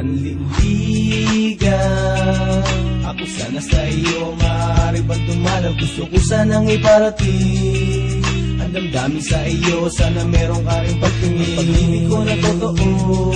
panliligaw. Ako sana sa iyo maaari bang dumalaw? Gusto ko sanang iparating ang damdamin sa iyo, sana meron ka rin pagtingin. Pag-ibig ko na totoo,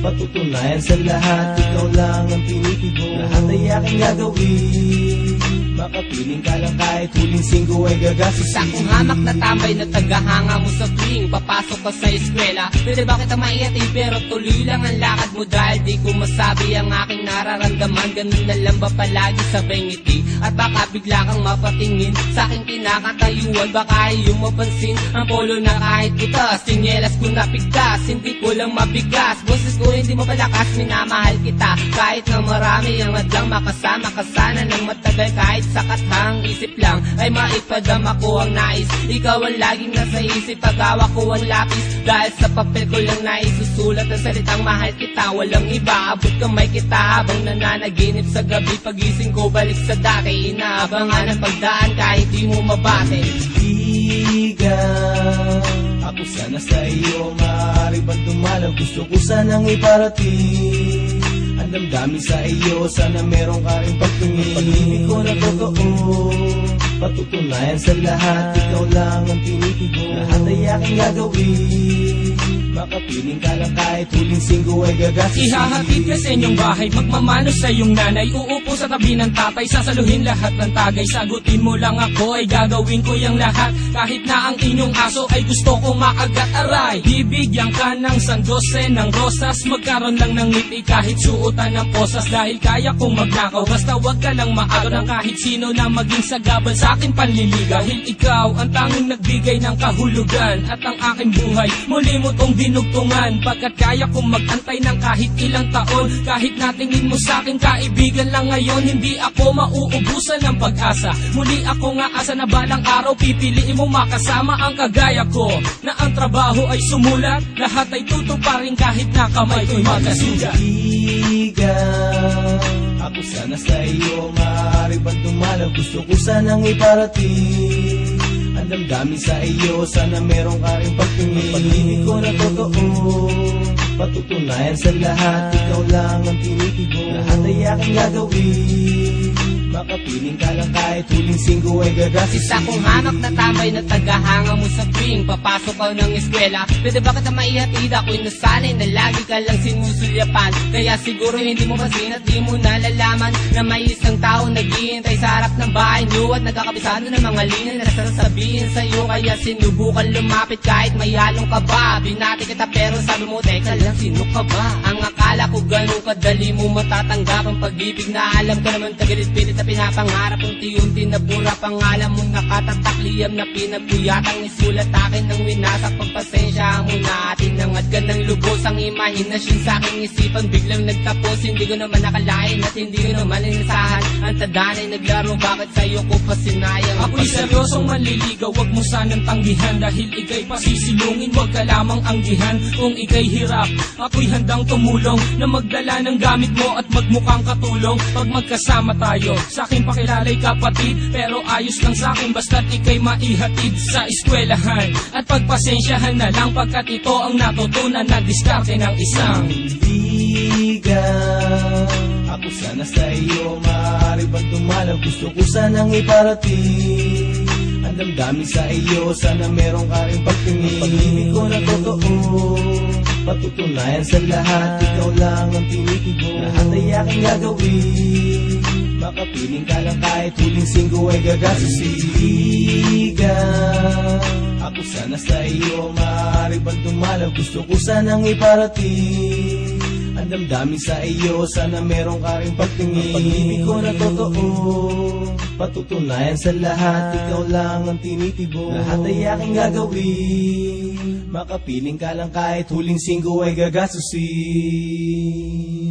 patutunayan sa lahat. Ikaw lang ang tinitibo, lahat ay aking gagawin. Makapiling ka lang kahit huling singgo ay gagastusin. Sa akong hamak na tambay na tagahanga mo sa tuwing papasok ka sa eskwela. Pwede ba kita maiati pero tuloy lang ang lakad mo dahil di ko masabi ang aking nararamdaman. Ganun na lang ba palagi sabay ngiti at baka bigla kang mapatingin sa aking kinakatayuan. Baka iyong mapansin ang polo na kahit butas, sinyelas ko napigtas, hindi ko lang mabigas. Boses ko hindi mapalakas, minamahal kita kahit na marami ang hadlang. Makasama ka sana ng matagal kahit sa kathang isip lang ay maipadama ko ang nais. Ikaw ang laging nasa isip pag hawak ko ang lapis, dahil sa papel ko lang naisusulat ang salitang mahal kita. Walang iba, abot kamay kita habang nananaginip sa gabi. Pagising ko balik sa dati, inaabangan ang pagdaan kahit di mo mabate. Ako sana sa iyo maaari bang dumalaw? Gusto ko sanang iparating ang damdamin sa iyo, sana meron ka rin pagtingin. Pag-ibig ko na totoo, patutunayan sa lahat. Ikaw lang ang tinitibo, lahat ay aking gagawin. Makapiling ka lang kahit huling singgo ay gagastusin. Ihahatid ka sa inyong bahay, magmamano sa iyong nanay. Uupo sa tabi ng tatay, sasaluhin lahat ng tagay. Sagutin mo lang ako, ay gagawin ko yung lahat. Kahit na ang inyong aso ay gusto kong makagat, aray. Bibigyan ka ng sandose ng rosas, magkaroon lang ng ngiti kahit suotan ng posas. Dahil kaya kong magnakaw, basta wag ka lang maago ng kahit sino na maging sagabal sa akin panliligaw. Dahil ikaw ang tanging nagbigay ng kahulugan at ang aking buhay muli mo tong dinugtungan. Pagkat kaya kong magantay ng kahit ilang taon, kahit natingin mo sa akin kaibigan lang ngayon, hindi ako mauubusan ng pag-asa. Muli ako nga asa na balang araw pipiliin mo makasama ang kagaya ko, na ang trabaho ay sumulat, lahat ay tutuparin kahit na kamay ko'y magkasugat. Ako sana sa iyo maaari bang dumalaw? Gusto ko sanang iparating ang damdamin sa iyo, sana meron ka rin pagtingin. Pag-ibig ko na totoo, patutunayan sa lahat. Ikaw lang ang tinitibo, lahat ay aking gagawin. Makapiling ka lang kahit huling singgo ay gagastusin. Isa kong hamak na tambay na tagahanga mo sa tuwing papasok ka ng eskwela. Pwede ba kita maihatid? Ako'y nasanay na lagi ka lang sinusulyapan. Kaya siguro hindi mo pasin at di mo nalalaman na may isang tao naghihintay sa harap ng bahay niyo at nagkakabisado ng mga linya na sasabihin sa'yo. Kaya sinubukan lumapit kahit may halong kaba. Binati kita pero sabi mo, teka lang, sino ka ba? Ang akala ko ganun kadali mo matatanggap ang pag-ibig na alam ka naman tagalit-pilit na pinapangarap. Unti-unti na bura pangalan mo, nakatatak-liyam na pinagpuyatang isulat akin ng winasak. Pagpasensya mo na atin nangad ka ng lubos ang imahinasyon sa aking isipan. Biglang nagtapos, hindi ko naman nakalain at hindi ko naman inasahan. Ang tadanay naglaro, bakit sa'yo ko pa sinayang? Ako'y seryosong manliligaw, wag mo sanang tanggihan. Dahil ika'y pasisilungin, wag ka lamang anggihan. Kung ika'y hirap, ako'y handang tumulong na magdala ng gamit mo at magmukhang katulong. Pag magkasama tayo, sa aking pakilalay kapatid, pero ayos lang sa akin basta't ika'y maihatid sa eskwelahan. At pagpasensyahan na lang pagkat ito ang natutunan na diskarte ng isang kaibigan. Ako sana sa iyo maaari bang dumalaw? Gusto ko sanang iparating ang damdamin sa iyo, sana meron ka rin pagtingin. Pag-ibig ko na totoo, patutunayan sa lahat. Ikaw lang ang tinitibo, lahat ay aking gagawin. Makapiling ka lang kahit huling singgo ay gagastusin. Ako sana sa iyo maaari bang dumalaw? Gusto ko sanang iparating ang damdamin sa iyo, sana meron ka rin pagtingin. Pag-ibig ko na totoo, patutunayan sa lahat. Ikaw lang ang tinitibo, lahat ay aking gagawin. Makapiling ka lang kahit huling singgo ay gagastusin.